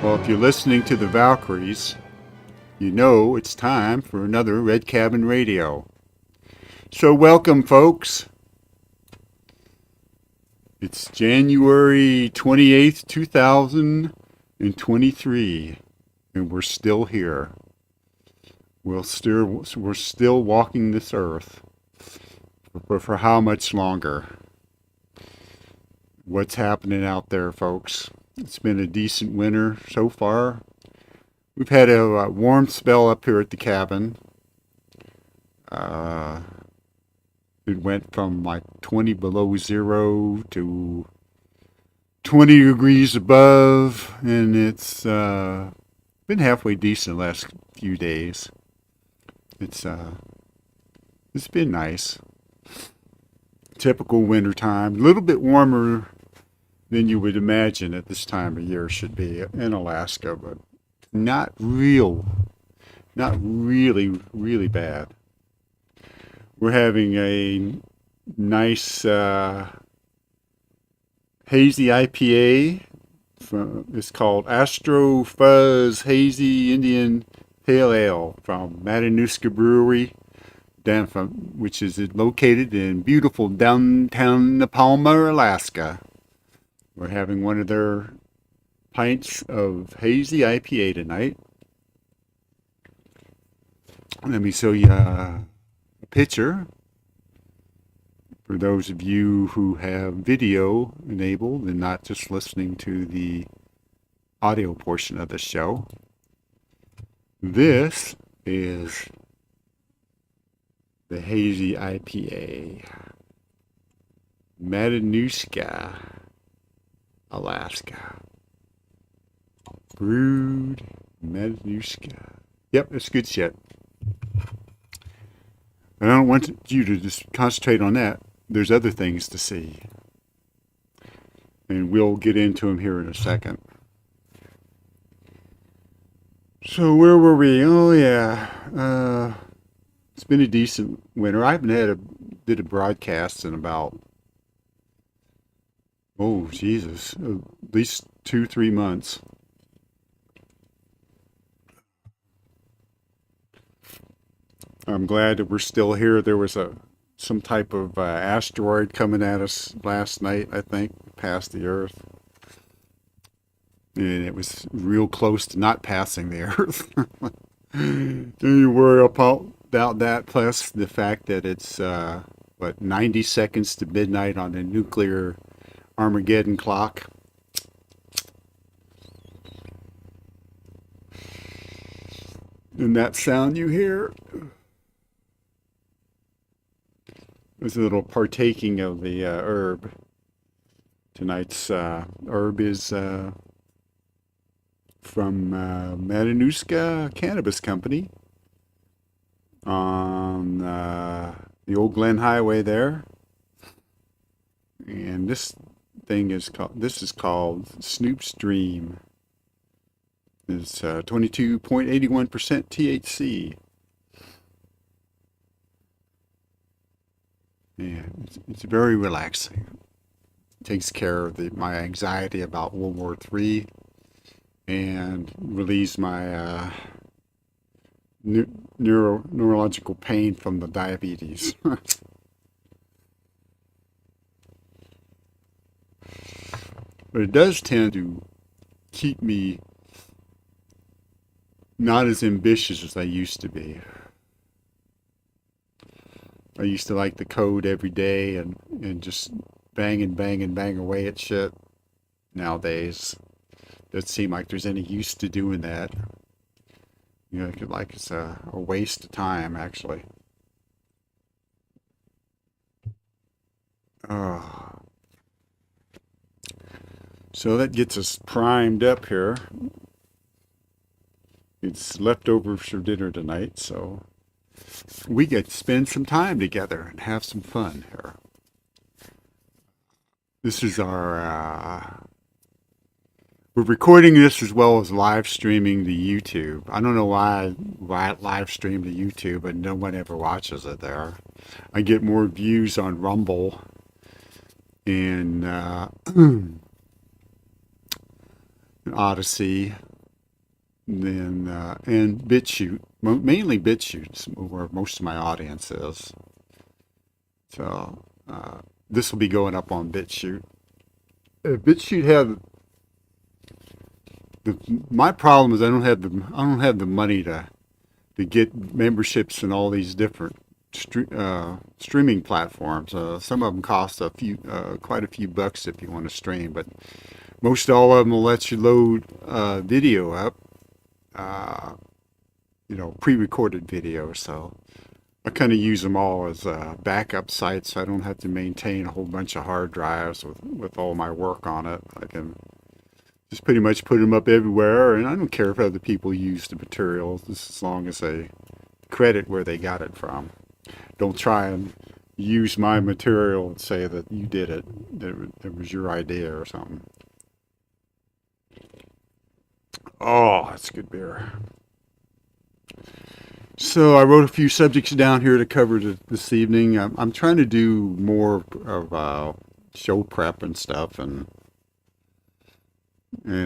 Well, if you're listening to the Valkyries, you know it's time for another Red Cabin Radio. So welcome, folks. It's January 28th, 2023, and we're still here. We're still walking this earth. But for how much longer? What's happening out there, folks? It's been a decent winter so far. We've had a warm spell up here at the cabin. It went from like 20 below zero to 20 degrees above, and it's been halfway decent the last few days. It's been nice. Typical winter time. A little bit warmer than you would imagine at this time of year should be in Alaska, but not really bad. We're having a nice hazy IPA. It's called Astro Fuzz Hazy Indian Pale Ale from Matanuska Brewery, which is located in beautiful downtown Palmer, Alaska. We're having one of their pints of hazy IPA tonight. Let me show you a picture for those of you who have video enabled and not just listening to the audio portion of the show. This is the hazy IPA, Matanuska, Alaska. Brewed Matanuska. Yep, it's good shit. I don't want you to just concentrate on that. There's other things to see. and we'll get into them here in a second. So where were we? Oh yeah, it's been a decent winter. I haven't did a broadcast in about, oh Jesus, at least 2 3 months. I'm glad that we're still here. There was some type of asteroid coming at us last night, I think, past the Earth, and it was real close to not passing the Earth. Do you worry about that? Plus the fact that it's 90 seconds to midnight on the nuclear Armageddon clock. And that sound you hear is a little partaking of the herb. Tonight's herb is from Matanuska Cannabis Company on the Old Glen Highway there. And this is called Snoop's Dream. It's 22.81% THC. Yeah, it's very relaxing. Takes care of my anxiety about World War III and relieves my neurological pain from the diabetes. But it does tend to keep me not as ambitious as I used to be. I used to like the code every day and just bang away at shit. Nowadays, doesn't seem like there's any use to doing that. You know, it's a waste of time, actually. Oh. So that gets us primed up here. It's leftovers for dinner tonight, so we get to spend some time together and have some fun here. This is we're recording this as well as live streaming to YouTube. I don't know why I live stream to YouTube and no one ever watches it there. I get more views on Rumble and Odyssey than and BitChute. Mainly BitChute, where most of my audience is. So this will be going up on BitChute. BitChute have my problem is I don't have the money to get memberships in all these different streaming platforms. Some of them cost quite a few bucks if you want to stream, but most all of them will let you load video up, pre-recorded video. So I kind of use them all as backup sites. So I don't have to maintain a whole bunch of hard drives with all my work on it. I can just pretty much put them up everywhere, and I don't care if other people use the material, just as long as they credit where they got it from. Don't try and use my material and say that you did it, that it was your idea or something. Oh, that's good beer. So I wrote a few subjects down here to cover this evening. I'm trying to do more of show prep and stuff, and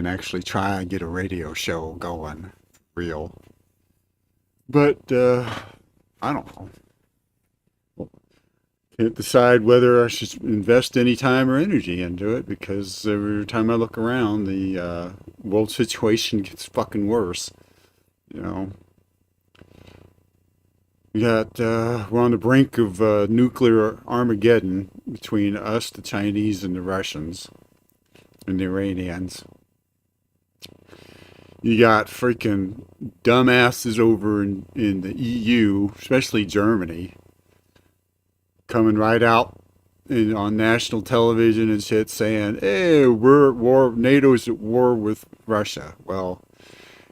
actually try and get a radio show going, real. But I don't know. Can't decide whether I should invest any time or energy into it, because every time I look around, the world situation gets fucking worse. You know, we're on the brink of nuclear Armageddon between us, the Chinese, and the Russians, and the Iranians. You got freaking dumbasses over in the EU, especially Germany, coming right out on national television and shit saying, hey, we're at war, NATO's at war with Russia. Well,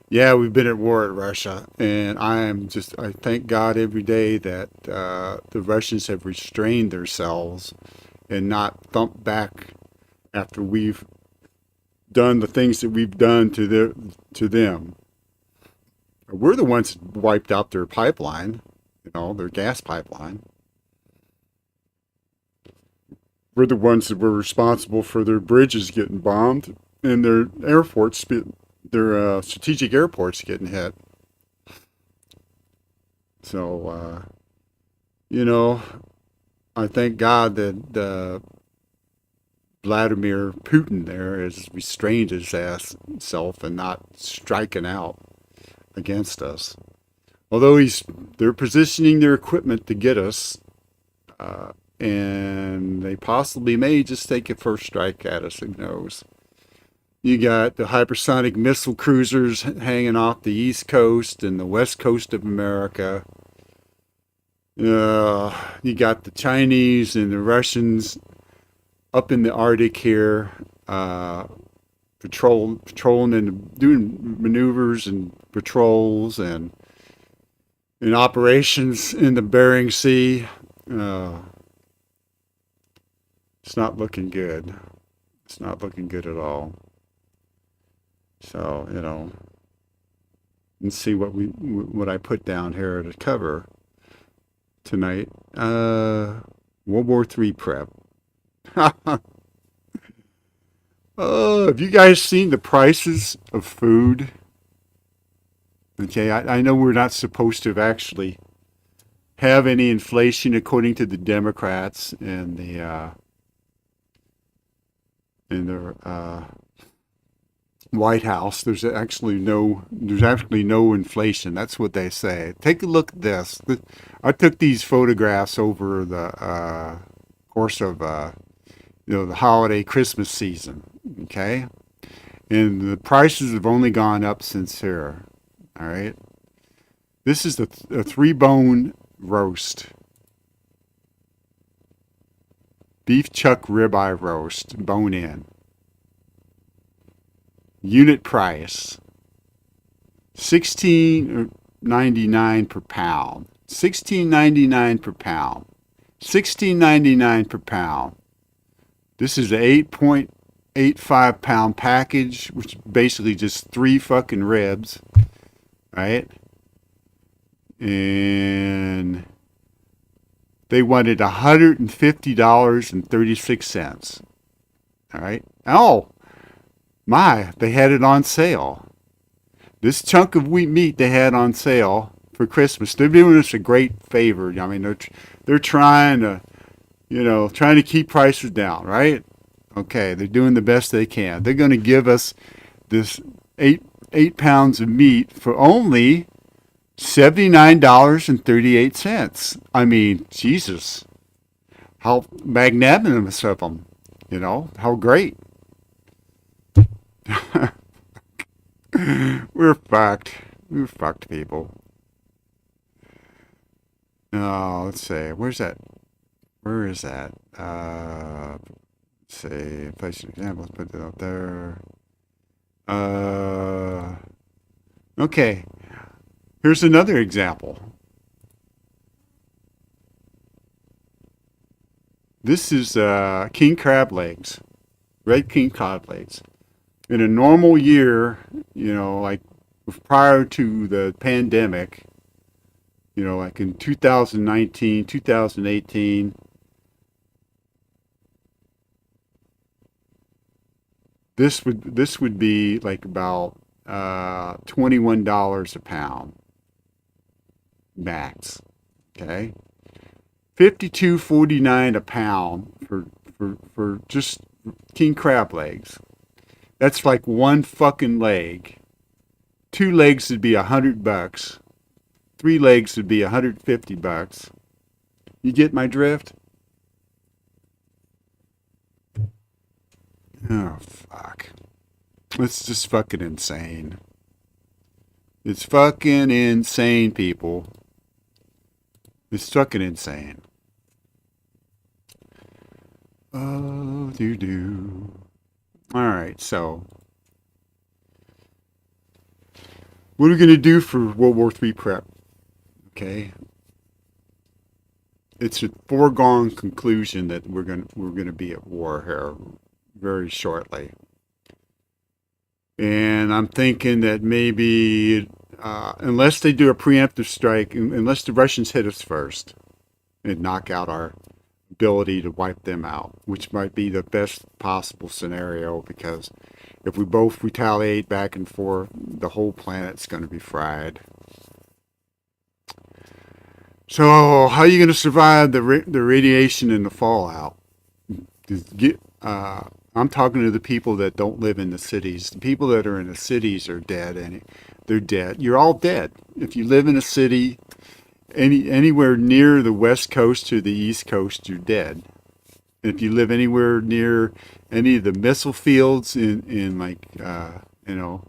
yeah, we've been at war with Russia, and I thank God every day that the Russians have restrained themselves and not thumped back after we've done the things that we've done to them. We're the ones that wiped out their pipeline, their gas pipeline. We're the ones that were responsible for their bridges getting bombed and their airports, their strategic airports getting hit. So, you know, I thank God that Vladimir Putin there has restrained his ass self and not striking out against us. Although they're positioning their equipment to get us, and they possibly may just take a first strike at us. Who knows? You got the hypersonic missile cruisers hanging off the east coast and the west coast of America. You got the Chinese and the Russians up in the Arctic here, patrolling and doing maneuvers and patrols and operations in the Bering Sea. It's not looking good. It's not looking good at all. So, let's see what I put down here to cover tonight. World War III prep. Have you guys seen the prices of food? Okay, I know we're not supposed to actually have any inflation according to the Democrats and their White House. There's actually no inflation. That's what they say. Take a look at this. I took these photographs over the course of the holiday Christmas season. Okay, and the prices have only gone up since here. All right, this is a 3-bone roast, beef chuck ribeye roast, bone in. Unit price $16.99 per pound. $16.99 per pound. $16.99 per pound. This is an 8.85 pound package, which is basically just 3 fucking ribs, right? And they wanted $150.36. All right. Oh, my, they had it on sale. This chunk of wheat meat they had on sale for Christmas. They're doing us a great favor. I mean, they're trying to, trying to keep prices down, right? Okay, they're doing the best they can. They're going to give us this eight pounds of meat for only $79.38. I mean, Jesus, how magnanimous of them. How great. We're fucked. We're fucked, people. Oh, let's see. Where's that? Where is that? Let's see. Inflation examples. Put that up there. Okay. Here's another example. This is king crab legs. Red king crab legs. In a normal year, like prior to the pandemic, like in 2019, 2018, this would be like about $21 a pound max. Okay, $52.49 a pound for just king crab legs. That's like one fucking leg. 2 legs would be $100. 3 legs would be $150. You get my drift? Oh, fuck. It's just fucking insane. It's fucking insane, people. It's fucking insane. Oh, doo-doo. All right, so what are we going to do for World War III prep? Okay, it's a foregone conclusion that we're going to be at war here very shortly. And I'm thinking that maybe, unless they do a preemptive strike, unless the Russians hit us first and knock out our ability to wipe them out, which might be the best possible scenario because if we both retaliate back and forth, the whole planet's going to be fried. So, how are you going to survive the radiation and the fallout? I'm talking to the people that don't live in the cities. The people that are in the cities are dead, and they're dead. You're all dead. If you live in a city, anywhere near the west coast to the east coast, you're dead. If you live anywhere near any of the missile fields in like you know,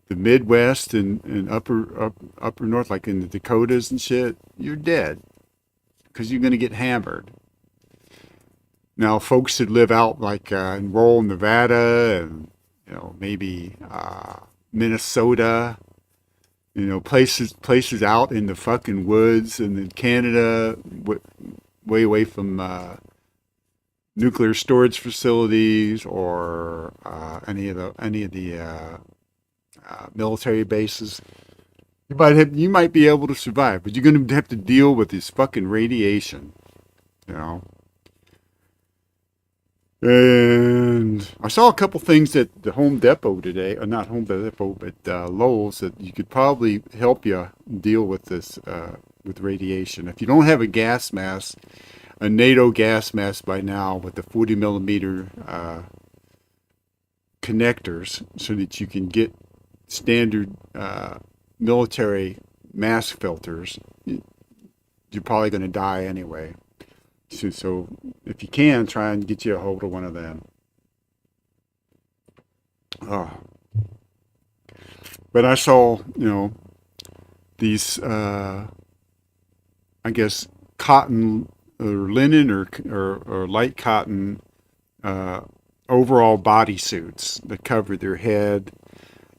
the Midwest and upper north, like in the Dakotas and shit, you're dead because you're going to get hammered. Now, folks that live out like in rural Nevada and maybe Minnesota, places out in the fucking woods and in Canada, way away from nuclear storage facilities or any of the military bases. You might be able to survive, but you're going to have to deal with this fucking radiation, you know. And I saw a couple things at the Home Depot today, or not Home Depot, but Lowe's, that you could probably help you deal with this, with radiation. If you don't have a gas mask, a NATO gas mask by now with the 40 millimeter connectors, so that you can get standard military mask filters, you're probably going to die anyway. So if you can, try and get you a hold of one of them. Oh. But I saw, these, I guess, cotton or linen or light cotton overall bodysuits that cover their head.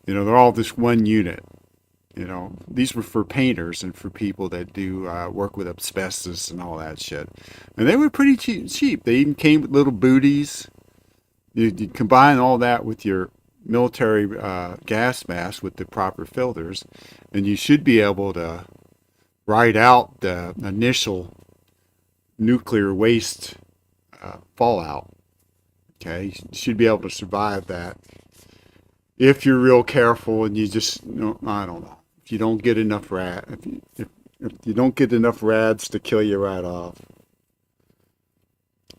They're all this one unit. These were for painters and for people that do work with asbestos and all that shit. And they were pretty cheap. They even came with little booties. You combine all that with your military gas mask with the proper filters, and you should be able to ride out the initial nuclear waste fallout. Okay, you should be able to survive that if you're real careful and you just, I don't know. If you don't get enough if you don't get enough rads to kill you right off,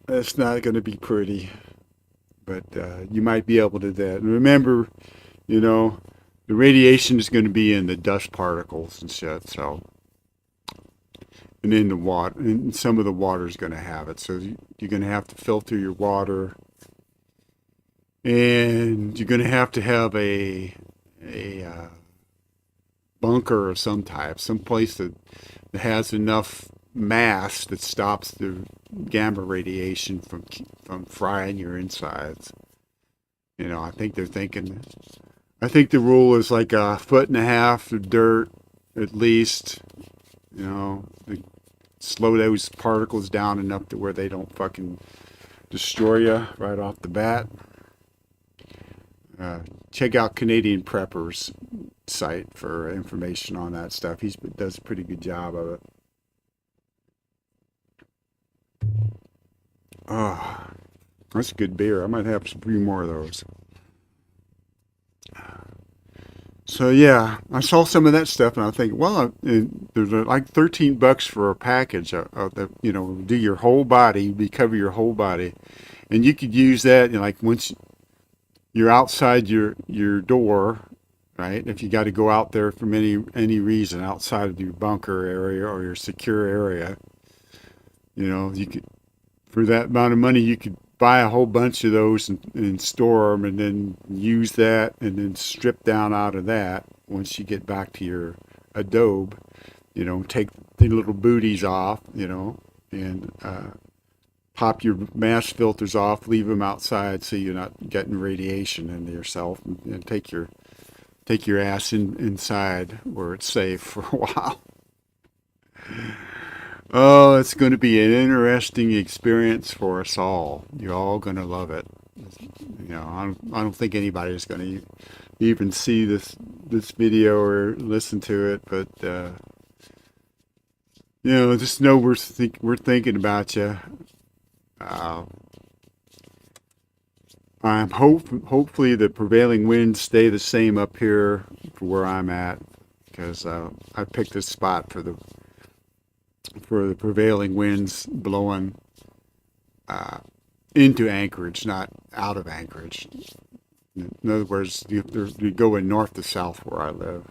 that's not going to be pretty. But you might be able to do that. And remember, the radiation is going to be in the dust particles and shit. So, and in the water, and some of the water is going to have it. So you're going to have to filter your water, and you're going to have a bunker of some type, some place that has enough mass that stops the gamma radiation from frying your insides. I think they're thinking. I think the rule is like 1.5 foot of dirt at least. To slow those particles down enough to where they don't fucking destroy you right off the bat. Check out Canadian Prepper's site for information on that stuff. He does a pretty good job of it. Oh, that's good beer. I might have a few more of those. So yeah, I saw some of that stuff, and I think, well, there's like $13 for a package that do your whole body, cover your whole body, and you could use that. Like once you're outside your door, right? If you got to go out there for any reason outside of your bunker area or your secure area, you could, for that amount of money, you could buy a whole bunch of those and store them, and then use that, and then strip down out of that once you get back to your adobe. Take the little booties off, and pop your mask filters off, leave them outside so you're not getting radiation into yourself, and take your ass inside where it's safe for a while. Oh, it's going to be an interesting experience for us all. You're all going to love it. I don't think anybody's going to even see this video or listen to it, but just know we're thinking about you. Uh, hopefully the prevailing winds stay the same up here for where I'm at, because I picked this spot for the prevailing winds blowing into Anchorage, not out of Anchorage. In other words, you're going north to south where I live.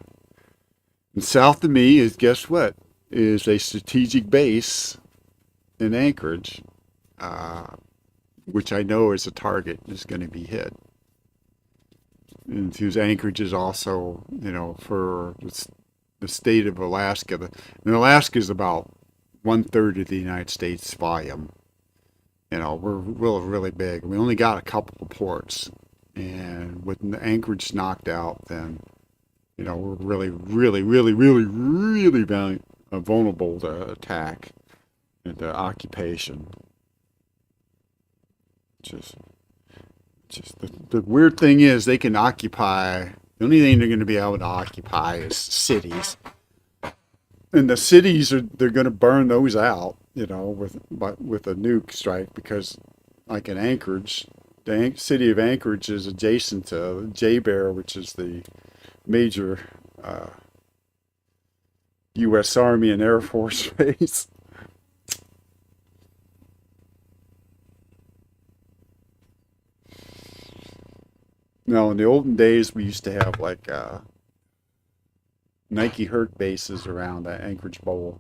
And south of me is, guess what? Is a strategic base in Anchorage, which I know is a target is going to be hit. And whose Anchorage is also, for the state of Alaska. And Alaska is about 1/3 of the United States volume. We're really big. We only got a couple of ports. And with the Anchorage knocked out, then, we're really, really, really, really, really vulnerable to attack and to occupation. Just the weird thing is they can occupy, the only thing they're going to be able to occupy is cities. And the cities they're going to burn those out, with a nuke strike, because like in Anchorage, the city of Anchorage is adjacent to J-Bear, which is the major U.S. Army and Air Force base. Now, in the olden days, we used to have like Nike Hurt bases around the Anchorage Bowl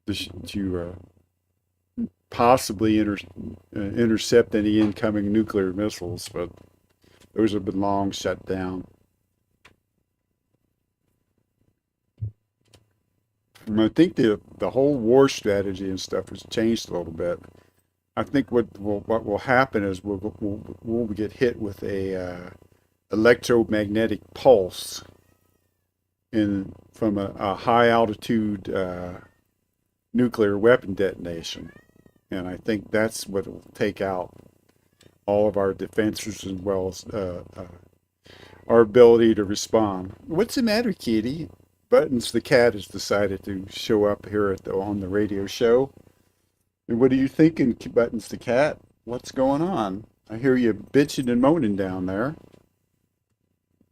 to possibly intercept any incoming nuclear missiles, but those have been long shut down. And I think the whole war strategy and stuff has changed a little bit. I think what will happen is we'll get hit with a electromagnetic pulse from a high altitude nuclear weapon detonation, and I think that's what will take out all of our defenses as well as our ability to respond. What's the matter, kitty? Buttons the cat has decided to show up here on the radio show. And what are you thinking, Buttons the cat? What's going on? I hear you bitching and moaning down there.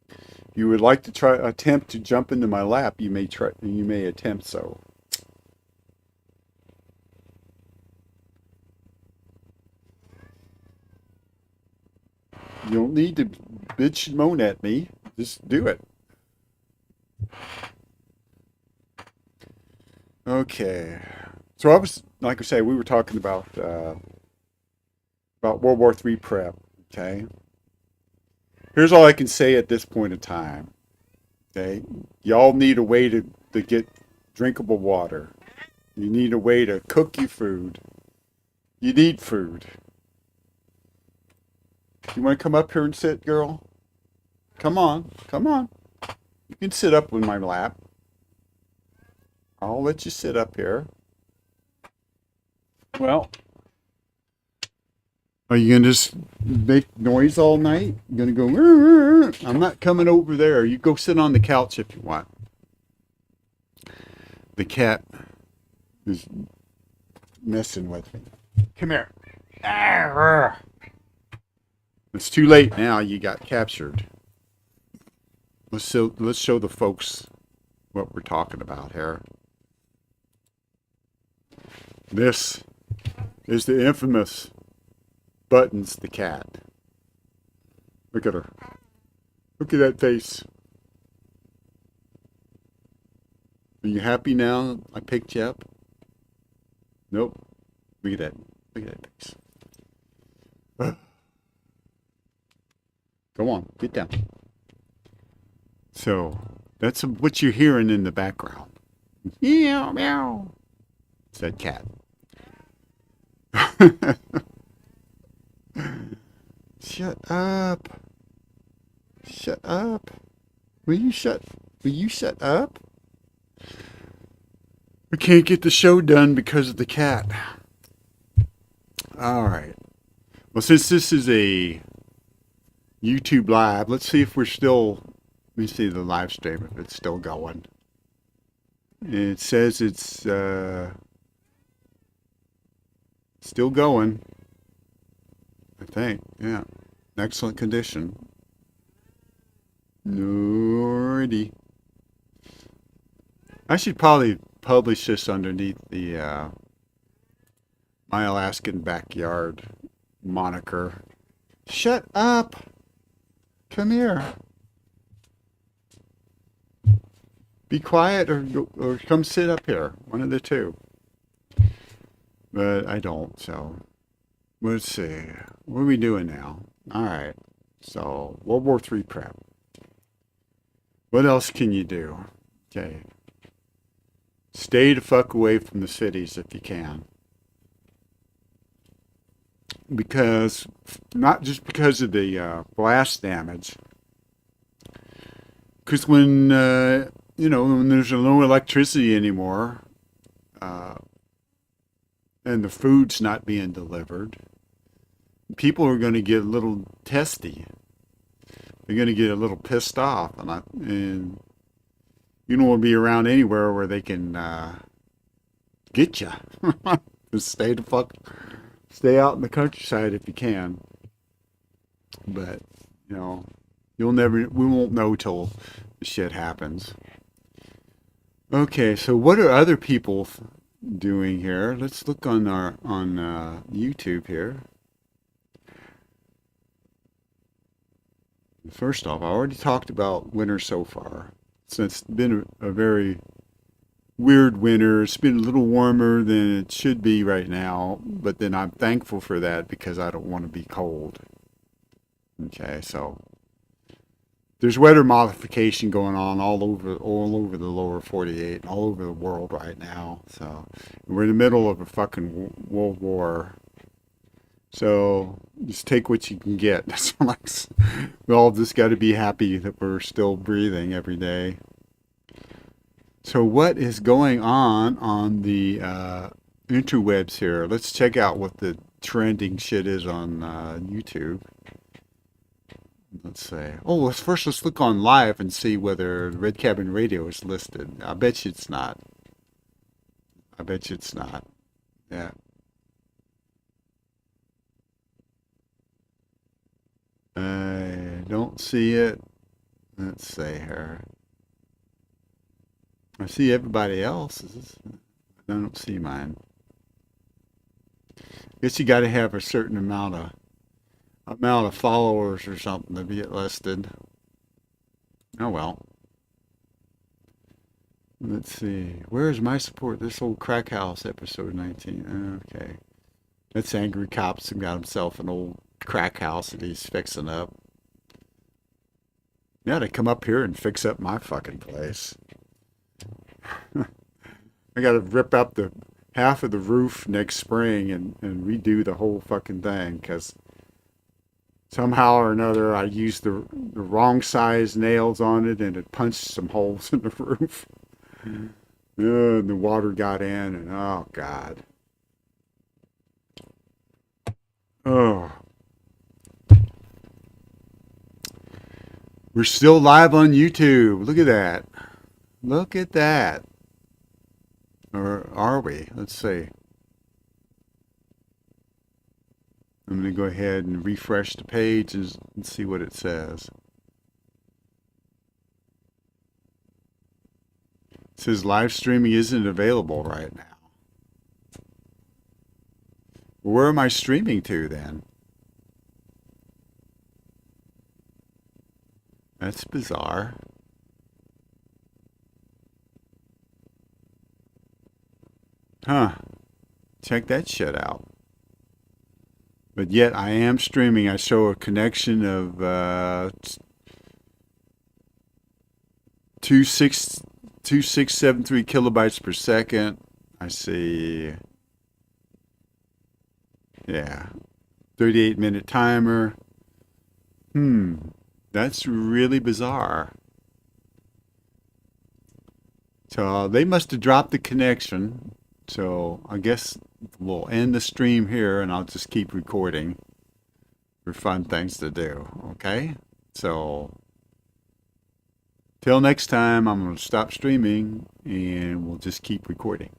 If you would like to attempt to jump into my lap, you may attempt so. You don't need to bitch and moan at me. Just do it. Okay. So like I say, we were talking about World War III prep. Okay. Here's all I can say at this point in time. Okay. Y'all need a way to get drinkable water. You need a way to cook your food. You need food. You want to come up here and sit, girl? Come on. Come on. You can sit up in my lap. I'll let you sit up here. Well, are you going to just make noise all night? You're going to go, "Rrr, rrr." I'm not coming over there. You go sit on the couch if you want. The cat is messing with me. Come here. Arr. It's too late now. You got captured. Let's show the folks what we're talking about here. This is the infamous Buttons the cat. Look at her. Look at that face. Are you happy now I picked you up? Nope. Look at that. Look at that face. Go on, get down. So, that's what you're hearing in the background. Meow, meow. It's that cat. Shut up. Shut up. Will you shut up? We can't get the show done because of the cat. All right. Well, since this is a YouTube live, let's see if we're still. Let me see the live stream if it's still going. It says it's still going. I think, yeah. Excellent condition. Alrighty. I should probably publish this underneath the My Alaskan Backyard moniker. Shut up! Come here. Be quiet or come sit up here. One of the two. But I don't, so let's see. What are we doing now? Alright. So World War III prep. What else can you do? Okay. Stay the fuck away from the cities if you can. Because, not just because of the blast damage. Because when, when there's no electricity anymore, and the food's not being delivered, people are going to get a little testy. They're going to get a little pissed off. And you don't want to be around anywhere where they can get you. Just stay out in the countryside if you can. But, we won't know till the shit happens. Okay, so what are other people doing here? Let's look on YouTube here. First off, I already talked about winter so far. So it's been a very weird winter. It's been a little warmer than it should be right now, but then I'm thankful for that because I don't want to be cold. Okay, so there's weather modification going on all over the lower 48, all over the world right now. So we're in the middle of a fucking world war. So just take what you can get. That's what we all just got to be happy that we're still breathing every day. So what is going on the interwebs here? Let's check out what the trending shit is on YouTube. Let's say. Oh, let's look on live and see whether Red Cabin Radio is listed. I bet you it's not. Yeah. I don't see it. Let's see here. I see everybody else's. I don't see mine. Guess you got to have a certain amount of followers or something to be listed. Oh well. Let's see. Where's my support? This old crack house, episode 19. Okay. That's Angry Cops who got himself an old crack house that he's fixing up. Yeah, to come up here and fix up my fucking place. I gotta rip out the half of the roof next spring and redo the whole fucking thing because somehow or another I used the wrong size nails on it and it punched some holes in the roof. And the water got in and oh god. Oh. We're still live on YouTube. Look at that. Look at that. Or are we? Let's see. I'm going to go ahead and refresh the page and see what it says. It says live streaming isn't available right now. Where am I streaming to then? That's bizarre. Huh. Check that shit out. But yet I am streaming. I show a connection of 2673 kilobytes per second. I see. Yeah. 38-minute timer. That's really bizarre. So they must have dropped the connection. So I guess we'll end the stream here and I'll just keep recording. for fun things to do. Okay? So, till next time, I'm going to stop streaming and we'll just keep recording.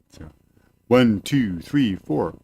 So, 1, 2, 3, 4.